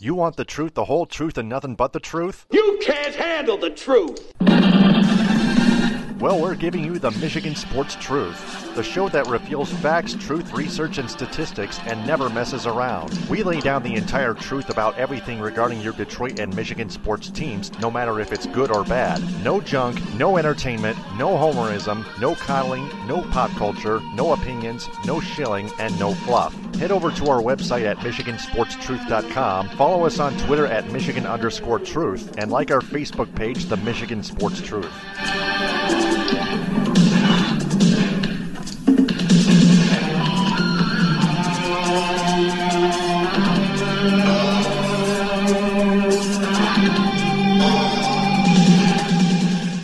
You want the truth, the whole truth, and nothing but the truth? You can't handle the truth! Well, we're giving you the Michigan Sports Truth, the show that reveals facts, truth, research, and statistics and never messes around. We lay down the entire truth about everything regarding your Detroit and Michigan sports teams, no matter if it's good or bad. No junk, no entertainment, no homerism, no coddling, no pop culture, no opinions, no shilling, and no fluff. Head over to our website at MichiganSportsTruth.com, follow us on Twitter at Michigan_Truth, and like our Facebook page, The Michigan Sports Truth.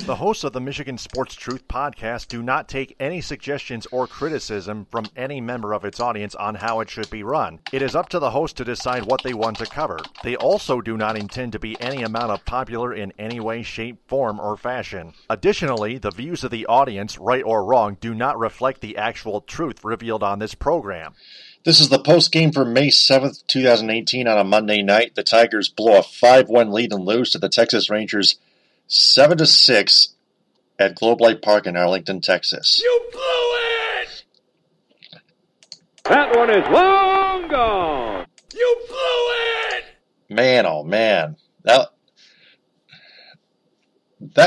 The hosts of the Michigan Sports Truth podcast do not take any suggestions or criticism from any member of its audience on how it should be run. It is up to the host to decide what they want to cover. They also do not intend to be any amount of popular in any way, shape, form, or fashion. Additionally, the views of the audience, right or wrong, do not reflect the actual truth revealed on this program. This is the postgame for May 7th, 2018 on a Monday night. The Tigers blow a 5-1 lead and lose to the Texas Rangers 7-6 at Globe Life Park in Arlington, Texas. You blew it! That one is long gone! You blew it! Man, oh man. That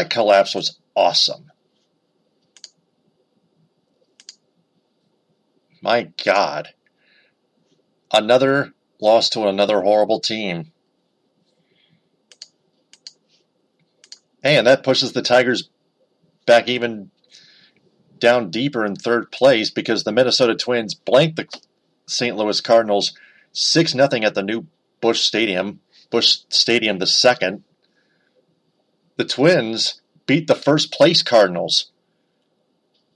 collapse was awesome. My God. Another loss to another horrible team. And that pushes the Tigers back even down deeper in third place because the Minnesota Twins blanked the St. Louis Cardinals 6-0 at the new Busch Stadium the second. The Twins beat the first place Cardinals.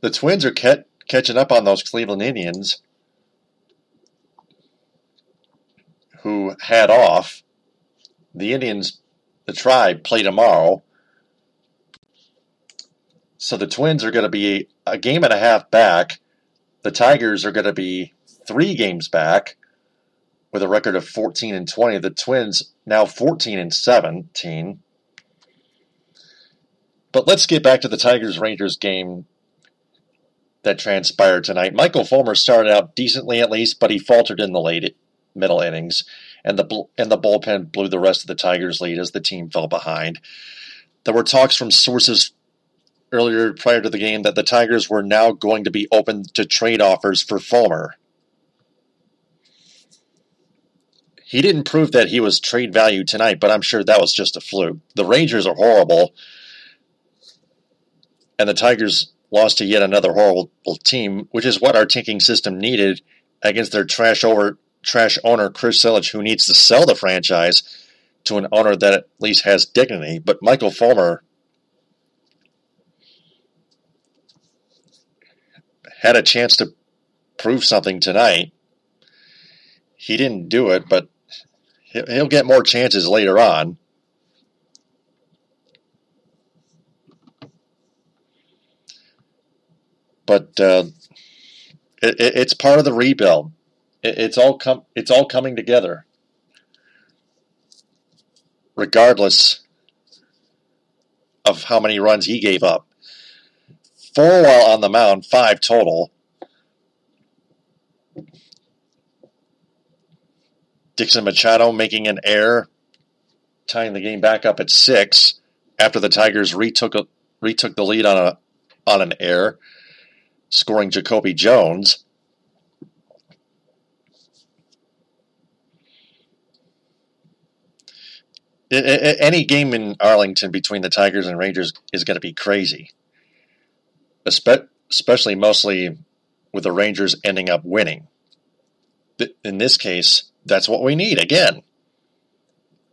The Twins are catching up on those Cleveland Indians who had off. The Indians, the Tribe, play tomorrow. So the Twins are going to be a game and a half back. The Tigers are going to be 3 games back with a record of 14-20. The Twins now 14-17. But let's get back to the Tigers-Rangers game that transpired tonight. Michael Fulmer started out decently at least, but he faltered in the middle innings, and the bullpen blew the rest of the Tigers' lead as the team fell behind. There were talks from sources earlier prior to the game that the Tigers were now going to be open to trade offers for Fulmer. He didn't prove that he was trade value tonight, but I'm sure that was just a fluke. The Rangers are horrible, and the Tigers lost to yet another horrible team, which is what our tanking system needed against their trash owner Chris Silich, who needs to sell the franchise to an owner that at least has dignity. But Michael Fulmer had a chance to prove something tonight. He didn't do it, but he'll get more chances later on. But it's part of the rebuild. It's all coming together, regardless of how many runs he gave up. 4 while on the mound, 5 total. Dixon Machado making an error, tying the game back up at 6 after the Tigers retook the lead on an error, scoring Jacoby Jones. Any game in Arlington between the Tigers and Rangers is going to be crazy. Especially mostly with the Rangers ending up winning. In this case, that's what we need again.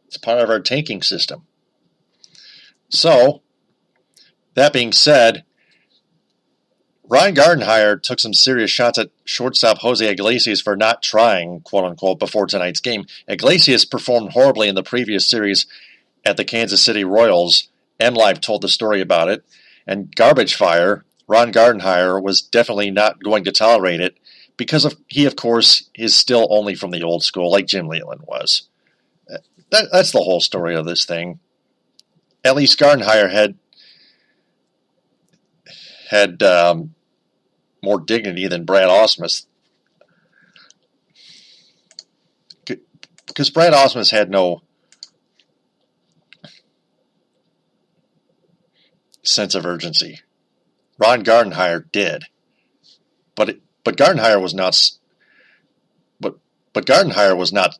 It's part of our tanking system. So, that being said, Ron Gardenhire took some serious shots at shortstop Jose Iglesias for not trying, quote-unquote, before tonight's game. Iglesias performed horribly in the previous series at the Kansas City Royals. MLive told the story about it. And garbage fire, Ron Gardenhire was definitely not going to tolerate it because he, of course, is still only from the old school, like Jim Leyland was. That's the whole story of this thing. At least Gardenhire had more dignity than Brad Ausmus. Because Brad Ausmus had no sense of urgency. Ron Gardenhire did. But Gardenhire was not Gardenhire was not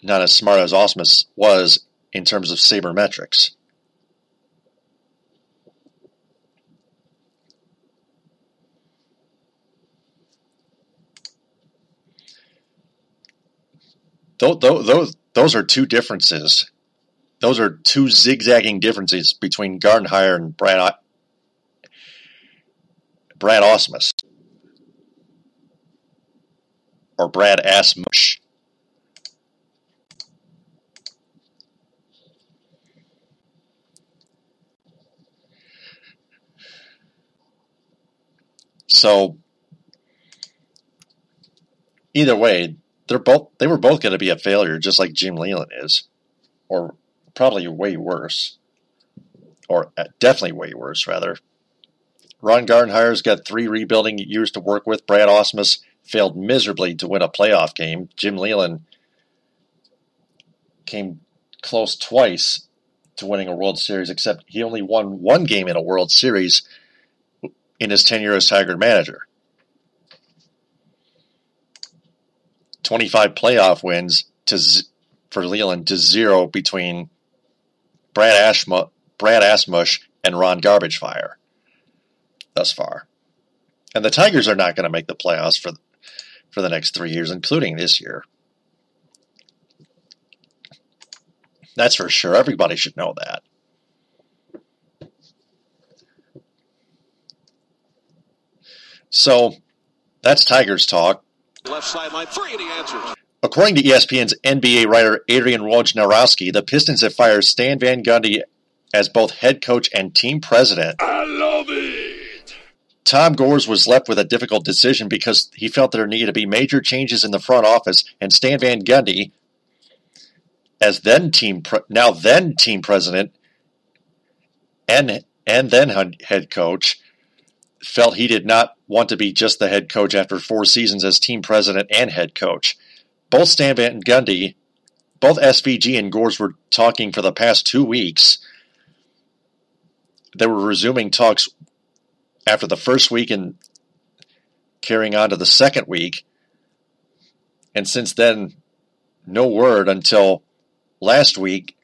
as smart as Ausmus was in terms of sabermetrics. Those are two differences. Those are two zigzagging differences between Gardenhire and Brad Ausmus. Or Brad Assmush. So either way, they were both going to be a failure, just like Jim Leyland is, or probably way worse, or definitely way worse, rather. Ron Gardenhire's got 3 rebuilding years to work with. Brad Ausmus failed miserably to win a playoff game. Jim Leyland came close twice to winning a World Series, except he only won 1 game in a World Series in his tenure as Tiger manager. 25 playoff wins for Leyland to 0 between Brad Assmush and Ron Garbage Fire thus far. And the Tigers are not going to make the playoffs for the next 3 years, including this year. That's for sure. Everybody should know that. So, that's Tigers talk. Left sideline, 3, and he answers. According to ESPN's NBA writer Adrian Wojnarowski, the Pistons have fired Stan Van Gundy as both head coach and team president. I love it! Tom Gores was left with a difficult decision because he felt there needed to be major changes in the front office, and Stan Van Gundy, as now team president and then head coach, felt he did not want to be just the head coach after 4 seasons as team president and head coach. Both Stan Van Gundy, both SVG and Gores were talking for the past 2 weeks. They were resuming talks after the first week and carrying on to the second week. And since then, no word until last week.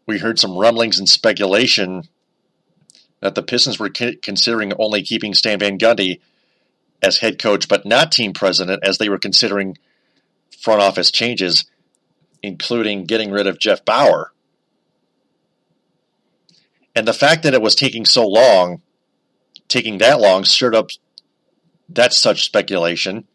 We heard some rumblings and speculation that the Pistons were considering only keeping Stan Van Gundy as head coach, but not team president, as they were considering front office changes, including getting rid of Jeff Bauer. And the fact that it was taking that long, stirred up that such speculation,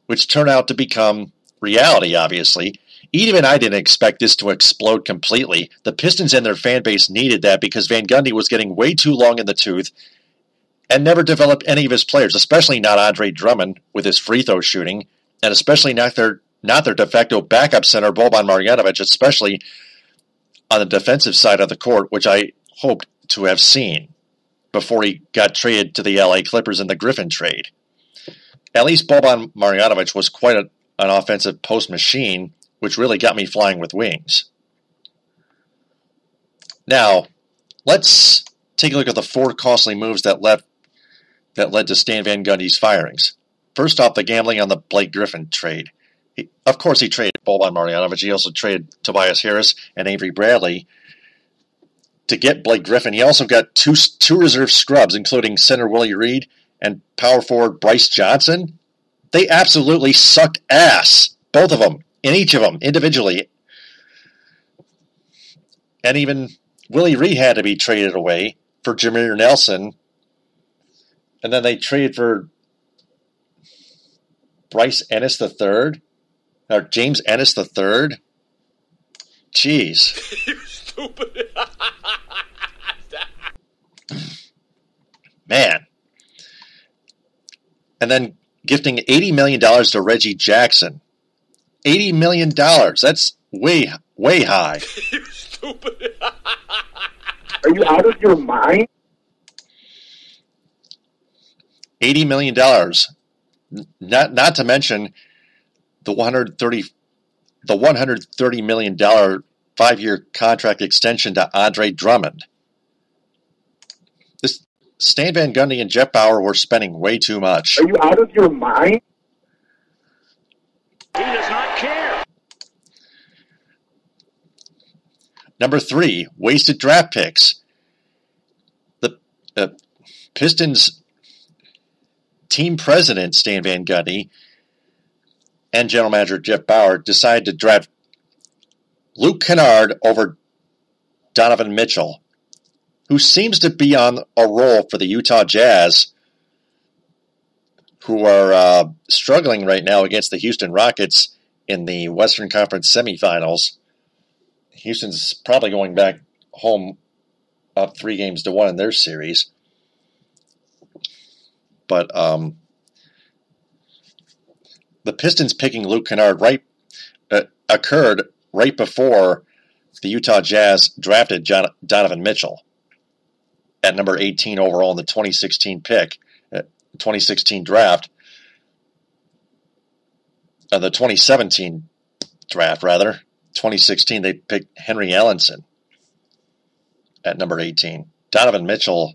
which turned out to become reality, obviously. Even I didn't expect this to explode completely. The Pistons and their fan base needed that because Van Gundy was getting way too long in the tooth and never developed any of his players, especially not Andre Drummond with his free throw shooting, and especially not their de facto backup center, Boban Marjanovic, especially on the defensive side of the court, which I hoped to have seen before he got traded to the LA Clippers in the Griffin trade. At least Boban Marjanovic was quite an offensive post machine, which really got me flying with wings. Now, let's take a look at the 4 costly moves that led to Stan Van Gundy's firings. First off, the gambling on the Blake Griffin trade. Of course, he traded Boban Marjanovic. He also traded Tobias Harris and Avery Bradley to get Blake Griffin. He also got two reserve scrubs, including center Willie Reed and power forward Bryce Johnson. They absolutely sucked ass, both of them, in each of them, individually. And even Willie Reed had to be traded away for Jameer Nelson. And then they traded for Bryce Ennis III, or James Ennis III. Jeez. You stupid. Man. And then gifting $80 million to Reggie Jackson. $80 million. That's way high. You stupid. Are you out of your mind? $80 million. Not to mention the $130 million 5-year contract extension to Andre Drummond. This Stan Van Gundy and Jeff Bauer were spending way too much. Are you out of your mind? He does not care. Number 3, wasted draft picks. The Pistons team president, Stan Van Gundy, and general manager Jeff Bauer decided to draft Luke Kennard over Donovan Mitchell, who seems to be on a roll for the Utah Jazz, who are struggling right now against the Houston Rockets in the Western Conference semifinals. Houston's probably going back home up 3-1 in their series. But the Pistons picking Luke Kennard occurred right before the Utah Jazz drafted Donovan Mitchell at number 18 overall in the 2016 draft. The 2017 draft, rather. 2016, they picked Henry Ellenson at number 18. Donovan Mitchell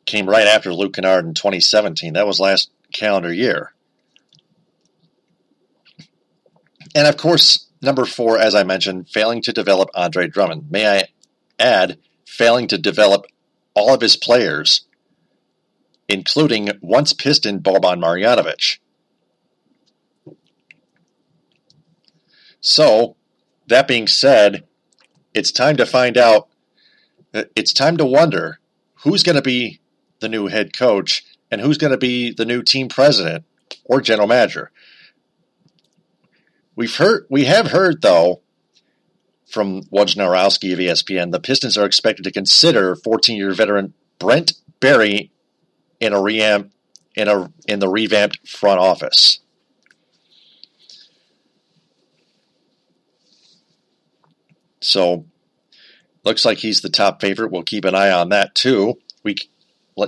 came right after Luke Kennard in 2017. That was last calendar year. And of course, number 4, as I mentioned, failing to develop Andre Drummond. May I add, failing to develop all of his players, including once Piston Boban Marjanovic. So, that being said, it's time to find out, it's time to wonder who's going to be the new head coach and who's going to be the new team president or general manager. We have heard, though, from Wojnarowski of ESPN, the Pistons are expected to consider 14-year veteran Brent Berry in the revamped front office. So, looks like he's the top favorite. We'll keep an eye on that too.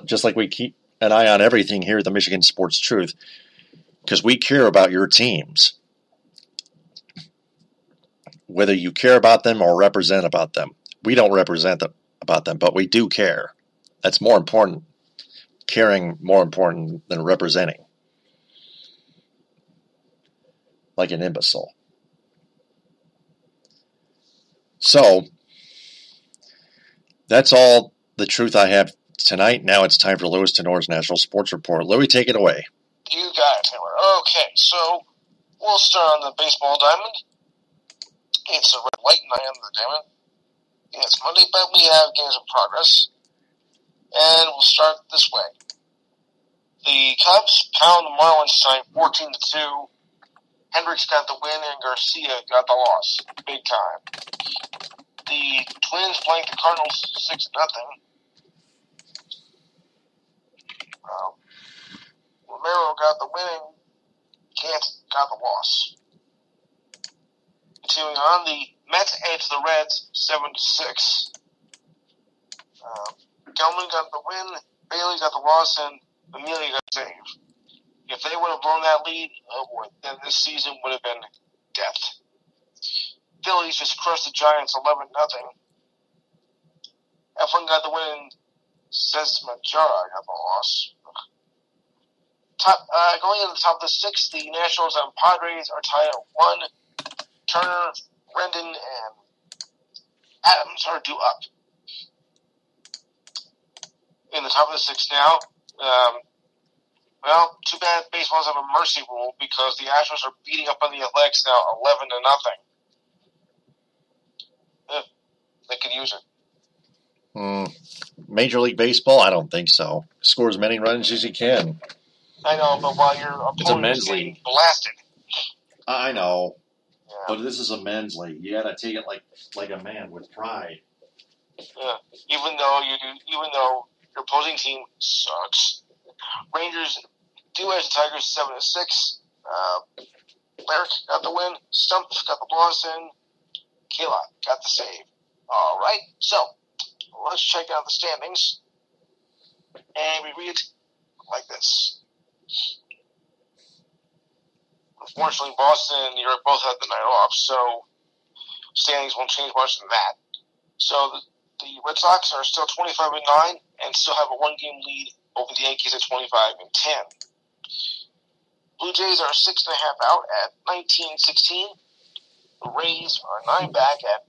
Just like we keep an eye on everything here at the Michigan Sports Truth, because we care about your teams. Whether you care about them or represent about them. We don't represent about them, but we do care. That's more important. Caring more important than representing. Like an imbecile. So, that's all the truth I have tonight. Now it's time for Louis Tenore's National Sports Report. Louis, take it away. You got it, Taylor. Okay, so we'll start on the baseball diamond. It's a red light, and I am the diamond. It's Monday, but we have games in progress. And we'll start this way. The Cubs pound the Marlins tonight 14-2. Hendricks got the win, and Garcia got the loss. Big time. The Twins blanked the Cardinals 6-0. Romero got the win, and Gant got the loss. Continuing on, the Mets edged the Reds 7-6. Gelman got the win, Bailey got the loss, and Amelia got the save. If they would have blown that lead, then this season would have been death. Phillies just crushed the Giants 11-0. Eflin got the win, and Sesmajara got the loss. Going into the top of the 6th, the Nationals and Padres are tied at 1. Turner, Rendon, and Adams are due up. In the top of the 6th now, well, too bad baseball doesn't have a mercy rule because the Astros are beating up on the Athletics now 11-0. They could use it. Major League Baseball? I don't think so. Score as many runs as you can. I know, but while your opponent is getting blasted. I know. Yeah. But this is a men's league. You gotta take it like a man with pride. Yeah. Even though your opposing team sucks. Rangers do edge the Tigers 7-6. Lyric got the win. Stump got the loss in. Kayla got the save. All right, so let's check out the standings. And we read it like this. Unfortunately, Boston and New York both had the night off, so standings won't change much than that. So the Red Sox are still 25-9 and still have a one-game lead over the Yankees at 25-10. Blue Jays are 6.5 out at 19-16. The Rays are 9 back at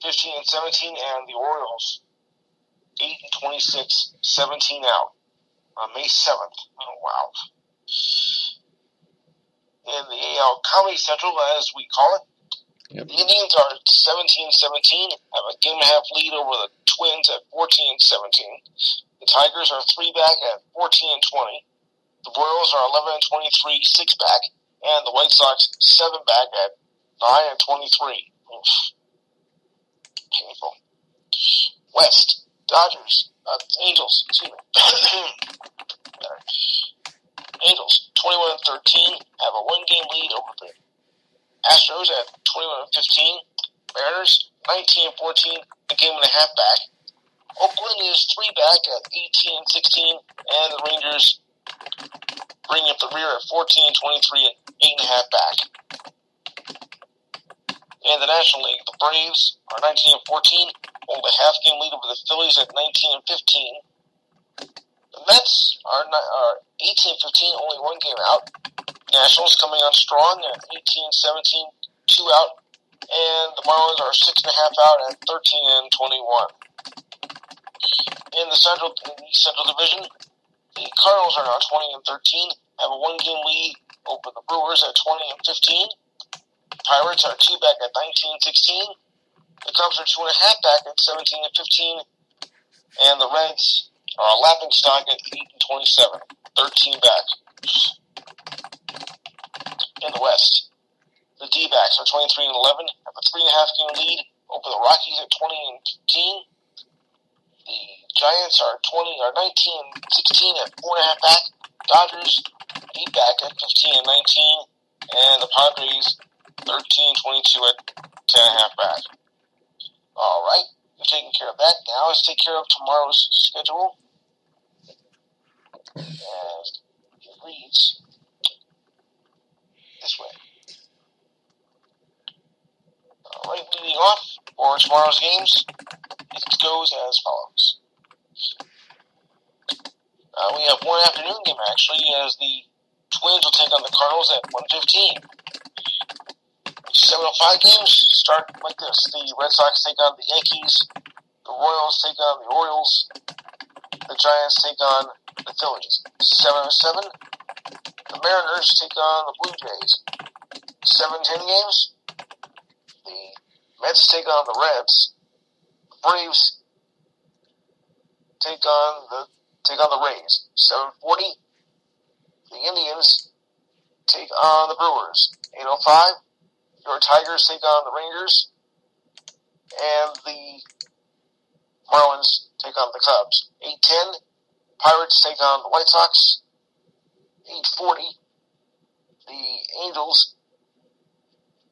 15-17, and the Orioles 8-26, 17 out on May 7th. Oh, wow. In the AL Comedy Central, as we call it, the Indians are 17-17, have a game-and-a-half lead over the Twins at 14-17. The Tigers are 3 back at 14-20. The Royals are 11-23, 6 back, and the White Sox 7 back at 9-23. Painful. West, Angels, Angels 21-13 have a one-game lead over the Astros at 21-15. Mariners 19-14, a game-and-a-half back. Oakland is 3 back at 18-16, and the Rangers bring up the rear at 14-23 and 8.5 back. In the National League, the Braves are 19-14, hold a half-game lead over the Phillies at 19-15. The Mets are 18-15, only one game out. Nationals coming on strong at 18-17, 2 out. And the Marlins are 6.5 out at 13-21. In the Central Division, the Cardinals are now 20-13, have a one-game lead over the Brewers at 20-15. Pirates are 2 back at 19-16. The Cubs are 2.5 back at 17-15. And the Reds are a laughing stock at 8-27, 13 back. In the West, the D-backs are 23-11, have a 3.5-game lead over the Rockies at 20-15. The Giants are 19-16 at 4.5 back. Dodgers 8 back at 15-19, and the Padres 13-22 at 10.5 back. All right, we've taken care of that. Now let's take care of tomorrow's schedule. And it reads this way. All right, leading off for tomorrow's games, it goes as follows. We have one afternoon game, actually, as the Twins will take on the Cardinals at 1:15. 7:05 games start like this. The Red Sox take on the Yankees. The Royals take on the Orioles. The Giants take on the Phillies. 7:07. The Mariners take on the Blue Jays. 7:10 games. The Mets take on the Reds. The Braves take on the Rays. 7:40. The Indians take on the Brewers. 8:05. Your Tigers take on the Rangers. And the Marlins take on the Cubs. 8:10. Pirates take on the White Sox. 8:40. The Angels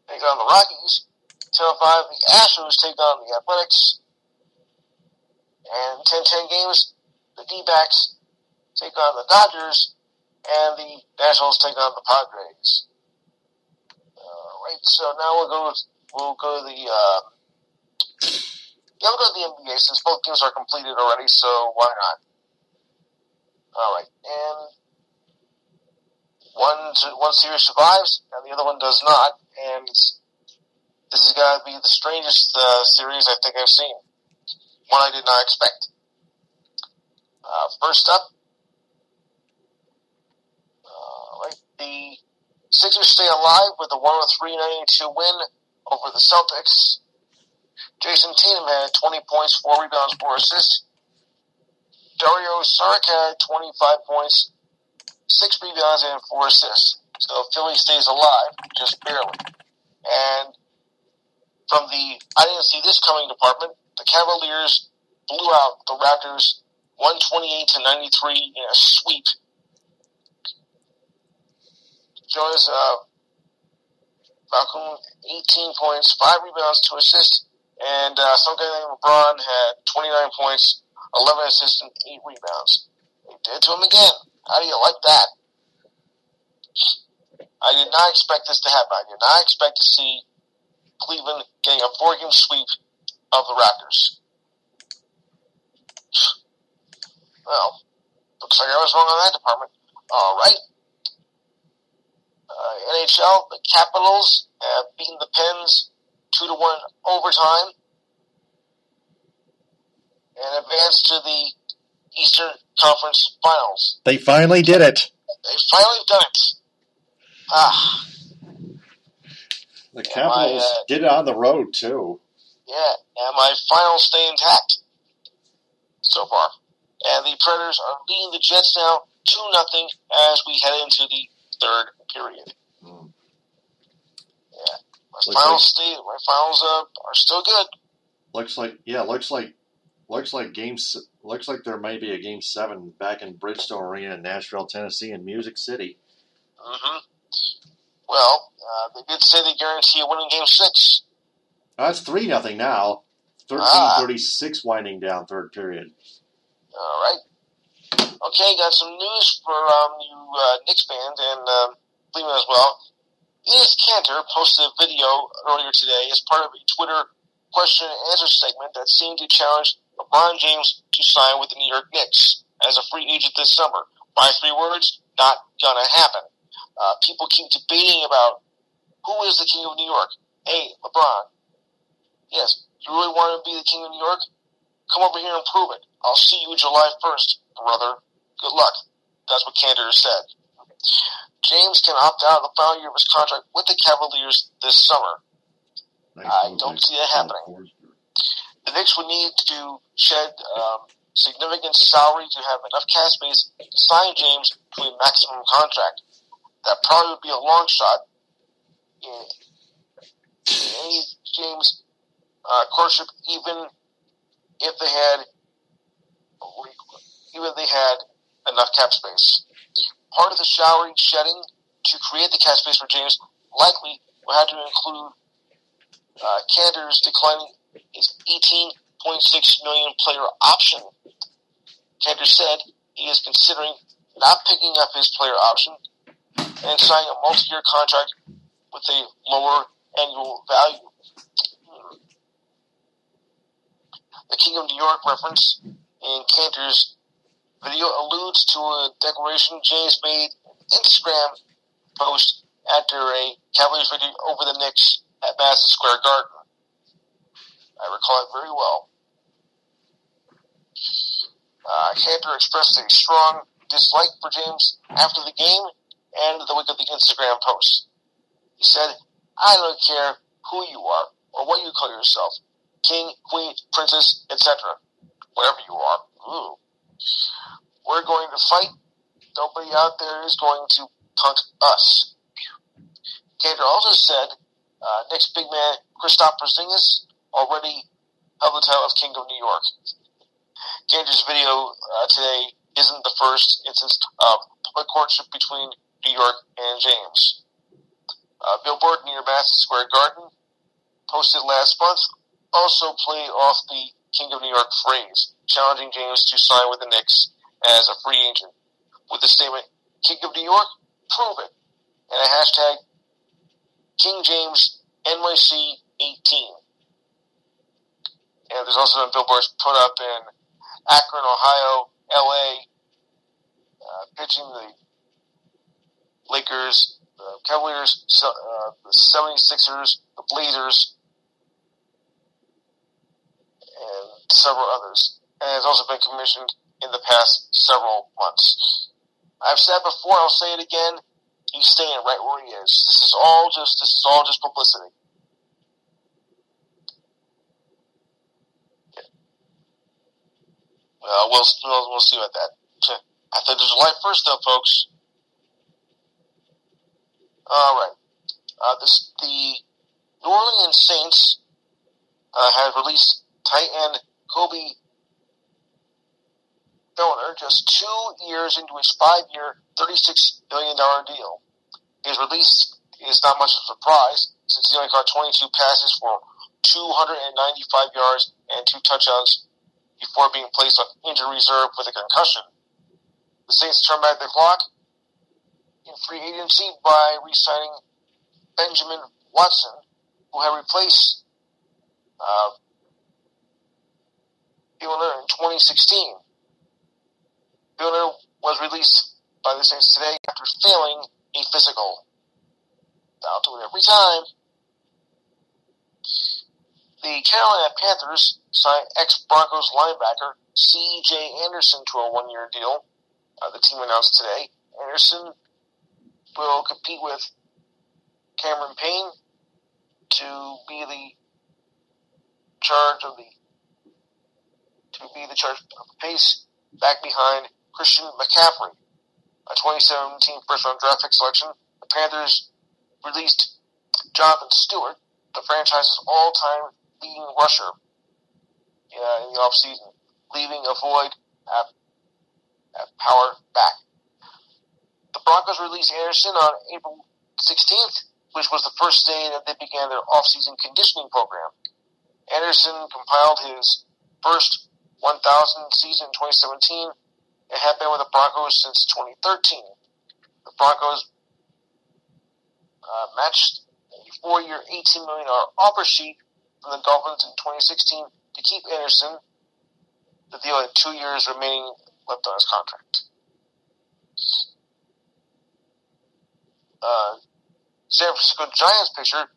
take on the Rockies. 10:05. The Astros take on the Athletics. And 10:10 games, the D-backs take on the Dodgers. And the Nationals take on the Padres. Right, so now we'll go to the NBA since both games are completed already, so why not? All right, and one series survives and the other one does not, and this has got to be the strangest series I think I've seen. One I did not expect. First up, the Sixers stay alive with a 103-92 win over the Celtics. Jason Tatum had 20 points, 4 rebounds, 4 assists. Dario Saric had 25 points, 6 rebounds, and 4 assists. So Philly stays alive, just barely. And from the I didn't see this coming department, the Cavaliers blew out the Raptors 128-93 in a sweep. Jonas Malcolm, 18 points, 5 rebounds, 2 assists, and some guy named LeBron had 29 points, 11 assists, and 8 rebounds. They did it to him again. How do you like that? I did not expect this to happen. I did not expect to see Cleveland getting a 4-game sweep of the Raptors. Well, looks like I was wrong on that department. All right. NHL, the Capitals have beaten the Pens 2-1 overtime and advanced to the Eastern Conference Finals. They finally did it. They finally done it. The Capitals did it on the road, too. Yeah, and my finals stay intact so far. And the Predators are leading the Jets now 2-0 as we head into the third period. Yeah, my finals are still good. Looks like there may be a Game 7 back in Bridgestone Arena in Nashville, Tennessee, and Music City. Mm-hmm. Well, they did say they guarantee a winning Game 6. That's 3-0 now. 13:36 winding down third period. All right. Okay, got some news for you Knicks fans and Cleveland as well. Enes Kanter posted a video earlier today as part of a Twitter question and answer segment that seemed to challenge LeBron James to sign with the New York Knicks as a free agent this summer. My 3 words, not gonna happen. People keep debating about who is the king of New York. Hey, LeBron. Yes, you really want to be the king of New York? Come over here and prove it. I'll see you July 1st, brother. Good luck. That's what Kanter said. James can opt out of the final year of his contract with the Cavaliers this summer. I don't see that happening. The Knicks would need to shed significant salary to have enough cap space to sign James to a maximum contract. That probably would be a long shot in any James courtship, even if they had enough cap space. Part of the salary shedding to create the cap space for James likely will have to include Kanter's declining his $18.6 million player option. Kanter said he is considering not picking up his player option and signing a multi-year contract with a lower annual value. The King of New York reference in Kanter's video alludes to a declaration James made in an Instagram post after a Cavaliers victory over the Knicks at Madison Square Garden. I recall it very well. Kanter expressed a strong dislike for James after the game and the week of the Instagram post. He said, I don't care who you are or what you call yourself, king, queen, princess, etc. Whatever you are. Ooh. We're going to fight. Nobody out there is going to punk us. Kanter also said Knicks big man Kristaps Porzingis already held the title of King of New York. Kanter's video today isn't the first instance of public courtship between New York and James. Billboard near Madison Square Garden, posted last month, also played off the King of New York phrase, challenging James to sign with the Knicks as a free agent, with the statement, King of New York, prove it, and a hashtag, King James NYC 18. And there's also been billboards put up in Akron, Ohio, LA, pitching the Lakers, the Cavaliers, the 76ers, the Blazers, and several others. And it's also been commissioned in the past several months. I've said before, I'll say it again, he's staying right where he is. This is all just publicity. We'll see about that. After July 1st, though, folks. All right. The New Orleans Saints have released tight end Kobe Donor just 2 years into his 5-year, $36 billion deal. His release is not much of a surprise, since he only caught 22 passes for 295 yards and 2 touchdowns before being placed on injury reserve with a concussion. The Saints turned back their clock in free agency by re-signing Benjamin Watson, who had replaced Buehler in 2016. Buehler was released by the Saints today after failing a physical. That'll do it every time. The Carolina Panthers signed ex-Broncos linebacker C.J. Anderson to a 1-year deal. The team announced today. Anderson will compete with Cameron Payne to be the charge of the pace back behind Christian McCaffrey, a 2017 first-round draft pick selection. The Panthers released Jonathan Stewart, the franchise's all-time leading rusher, in the offseason, leaving a void at power back. The Broncos released Anderson on April 16th, which was the first day that they began their off-season conditioning program. Anderson compiled his first 1,000 season in 2017 and had been with the Broncos since 2013. The Broncos matched a 4-year, $18 million offer sheet from the Dolphins in 2016 to keep Anderson. The deal had 2 years remaining left on his contract. San Francisco Giants pitcher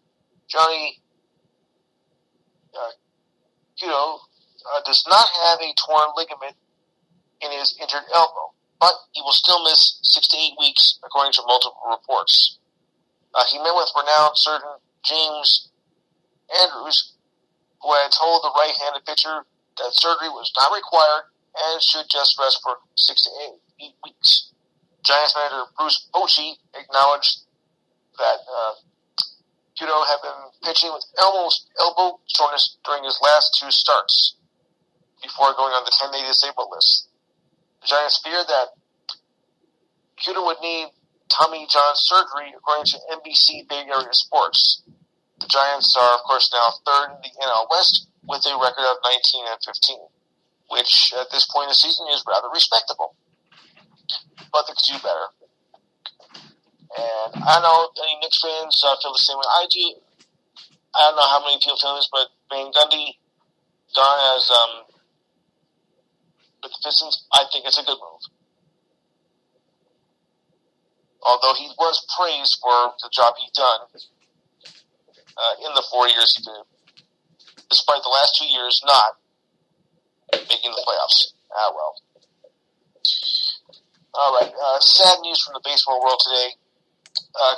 Johnny Cueto does not have a torn ligament in his injured elbow, but he will still miss 6 to 8 weeks, according to multiple reports. He met with renowned surgeon James Andrews, who had told the right-handed pitcher that surgery was not required and should just rest for 6 to 8 weeks. Giants manager Bruce Bochy acknowledged that Cueto had been pitching with elbow soreness during his last 2 starts before going on the 10-day disabled list. The Giants feared that Cueto would need Tommy John surgery, according to NBC Bay Area Sports. The Giants are, of course, now third in the NL West with a record of 19-15, which at this point in the season is rather respectable. But they could do better. And I know any Knicks fans feel the same way I do. I don't know how many people feel this, but Van Gundy gone as with the Pistons, I think it's a good move. Although he was praised for the job he's done in the 4 years he did, despite the last 2 years not making the playoffs. Well. All right. Sad news from the baseball world today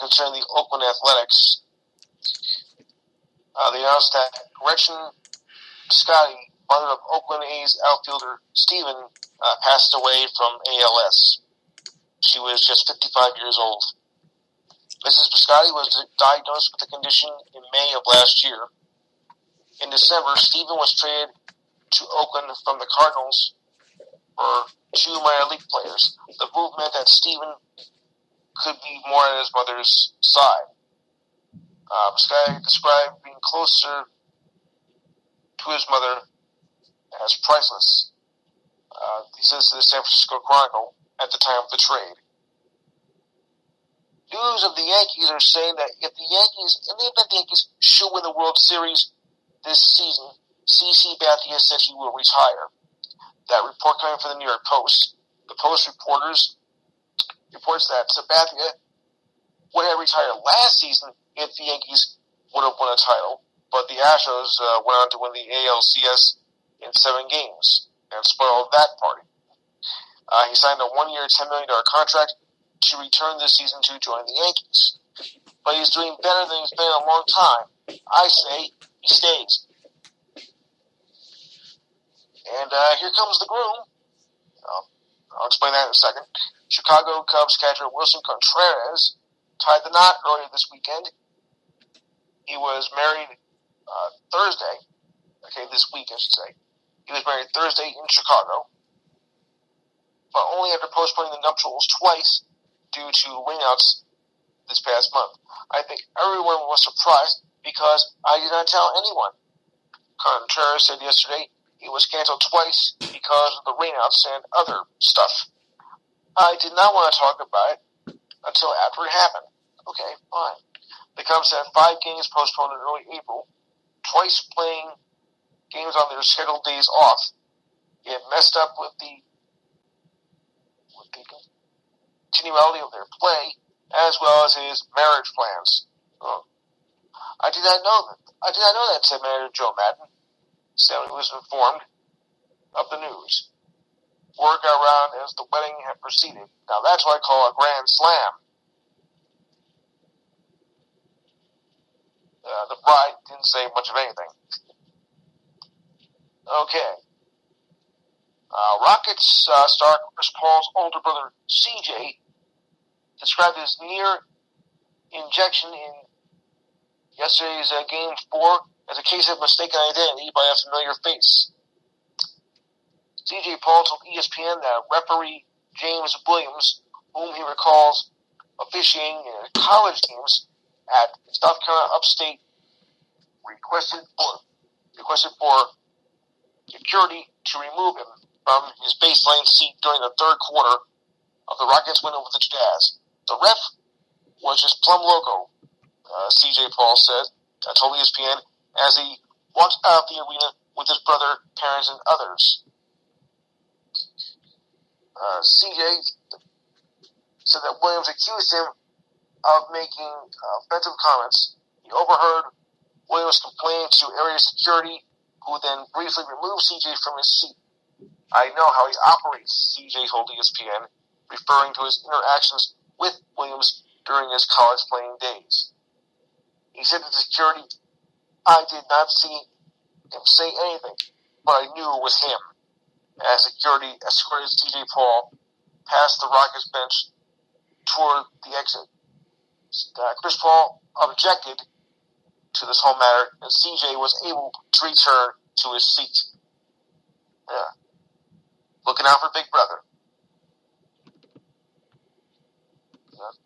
concerning the Oakland Athletics. They announced that Gretchen Scotty, mother of Oakland A's outfielder Steven, passed away from ALS. She was just 55 years old. Mrs. Biscotti was diagnosed with the condition in May of last year. In December, Steven was traded to Oakland from the Cardinals for 2 minor league players. The move meant that Steven could be more at his mother's side. Biscotti described being closer to his mother as priceless. He says to the San Francisco Chronicle at the time of the trade. News of the Yankees are saying that in the event the Yankees should win the World Series this season, C.C. Sabathia said he will retire. That report coming from the New York Post. The Post reports that Sabathia would have retired last season if the Yankees would have won a title, but the Astros went on to win the ALCS in 7 games and spoiled that party. He signed a 1-year, $10 million contract to return this season to join the Yankees. But he's doing better than he's been in a long time. I say he stays. And here comes the groom. I'll explain that in a second. Chicago Cubs catcher Wilson Contreras tied the knot earlier this weekend. He was married Thursday. Okay, this week I should say. He was married Thursday in Chicago, but only after postponing the nuptials twice due to rainouts this past month. I think everyone was surprised because I did not tell anyone. Contreras said yesterday it was canceled twice because of the rainouts and other stuff. I did not want to talk about it until after it happened. Okay, fine. The Cubs had 5 games postponed in early April, twice playing games on their scheduled days off. It messed up with the continuity of their play, as well as his marriage plans. I did not know that, said manager Joe Madden. Stanley was informed of the news. Word got around as the wedding had proceeded. Now that's what I call a grand slam. The bride didn't say much of anything. Okay. Rockets star Chris Paul's older brother, CJ, described his near injection in yesterday's Game 4 as a case of mistaken identity by a familiar face. CJ Paul told ESPN that referee James Williams, whom he recalls officiating in college games at South Carolina Upstate, requested for security to remove him from his baseline seat during the third quarter of the Rockets' win over the Jazz. The ref was just plumb loco, CJ Paul said, told ESPN, as he walked out of the arena with his brother, parents, and others. CJ said that Williams accused him of making offensive comments. He overheard Williams complain to area security, who then briefly removed CJ from his seat. I know how he operates, CJ told ESPN, referring to his interactions with Williams during his college playing days. He said to security, I did not see him say anything, but I knew it was him. As security escorted CJ Paul past the Rockets bench toward the exit. Chris Paul objected to this whole matter, and CJ was able to return to his seat. Yeah. Looking out for Big Brother.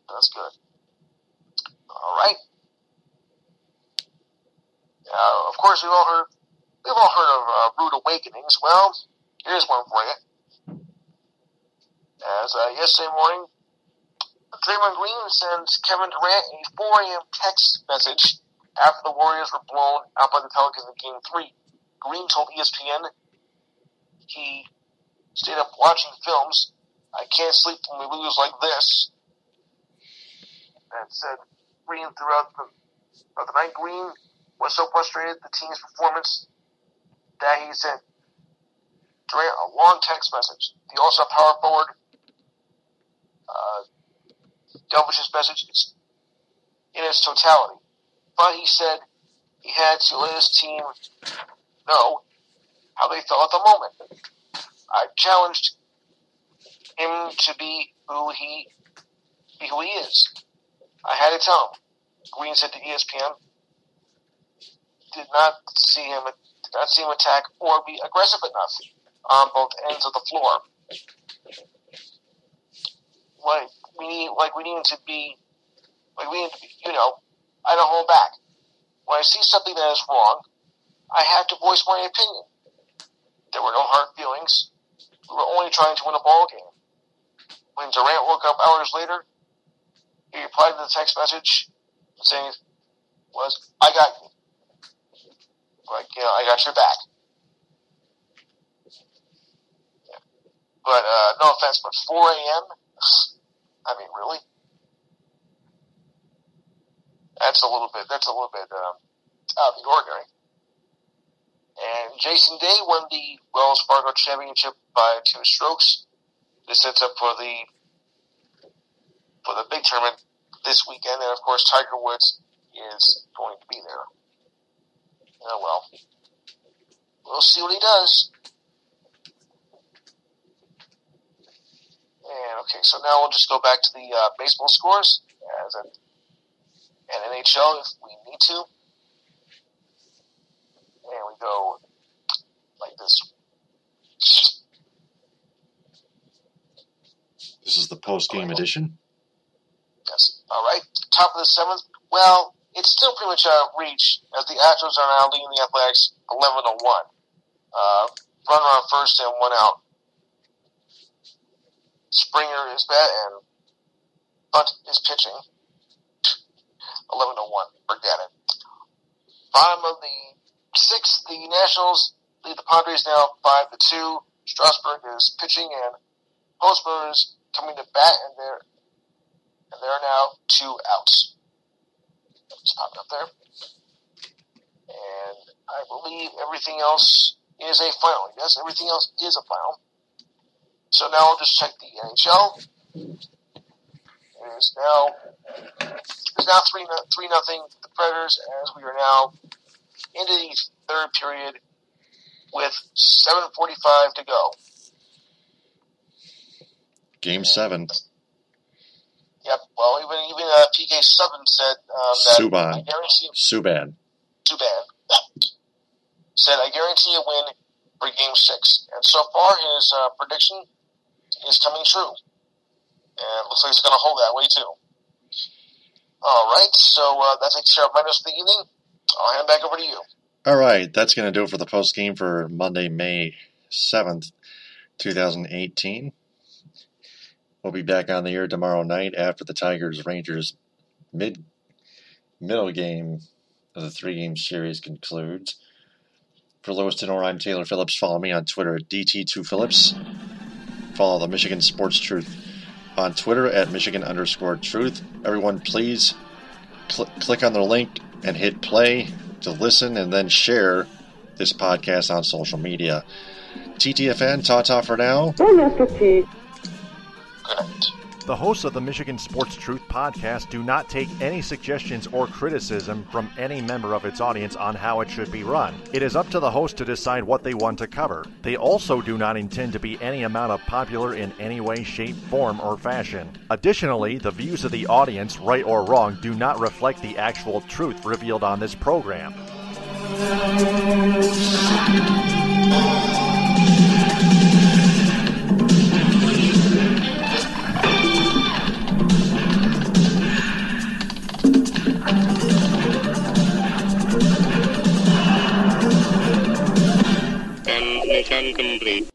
That's good. All right. Of course, we've all heard of rude awakenings. Well, here's one for you. As yesterday morning, Draymond Green sends Kevin Durant a 4 a.m. text message after the Warriors were blown out by the Pelicans in Game 3. Green told ESPN he stayed up watching films. I can't sleep when we lose like this. And said Green throughout the night. Green was so frustrated with the team's performance that he sent Durant a long text message. The All-Star power forward delved his message in its totality. But he said he had to let his team know how they felt at the moment. I challenged him to be who he is. I had to tell him. Green said to ESPN, did not see him attack or be aggressive enough on both ends of the floor. We need to be, I don't hold back. When I see something that is wrong, I have to voice my opinion. There were no hard feelings. We were only trying to win a ball game. When Durant woke up hours later, he replied to the text message saying, I got you. I got your back. Yeah. But, no offense, but 4 a.m.? I mean, really? That's a little bit out of the ordinary. And Jason Day won the Wells Fargo Championship by 2 strokes. This sets up for the big tournament this weekend, and of course Tiger Woods is going to be there. Oh well. We'll see what he does. And okay, so now we'll just go back to the baseball scores and NHL if we need to. And we go like this. This is the post-game edition? Yes. All right, top of the 7th. Well, it's still pretty much out of reach as the Astros are now leading the Athletics 11-1. Runner on first and 1 out. Springer is bat and Bunt is pitching. 11-1. Forget it. Bottom of the 6th, the Nationals lead the Padres now 5-2. Strasburg is pitching and Hosmer is coming to bat, and there are now 2 outs. Just pop it up there. And I believe everything else is a final. Yes, everything else is a final. So now I'll just check the NHL. It's now 3-0 the Predators as we are now into the 3rd period with 7:45 to go. Game 7. Yep. Well, even PK Subban said that Subban. I guarantee Subban. Said I guarantee a win for Game 6, and so far his prediction is coming true, and it looks like it's going to hold that way too. All right, so that takes care of my rest of the evening. I'll hand it back over to you. All right, that's going to do it for the post game for Monday, May 7th, 2018. We'll be back on the air tomorrow night after the Tigers-Rangers middle game of the 3-game series concludes. For Louis Tenore, I'm Taylor Phillips. Follow me on Twitter at DT2Phillips. Follow the Michigan Sports Truth on Twitter at Michigan_Truth. Everyone, please click on the link and hit play to listen and then share this podcast on social media. TTFN, ta-ta for now. Bye, Master T. Good night. The hosts of the Michigan Sports Truth podcast do not take any suggestions or criticism from any member of its audience on how it should be run. It is up to the host to decide what they want to cover. They also do not intend to be any amount of popular in any way, shape, form, or fashion. Additionally, the views of the audience, right or wrong, do not reflect the actual truth revealed on this program. Mission complete.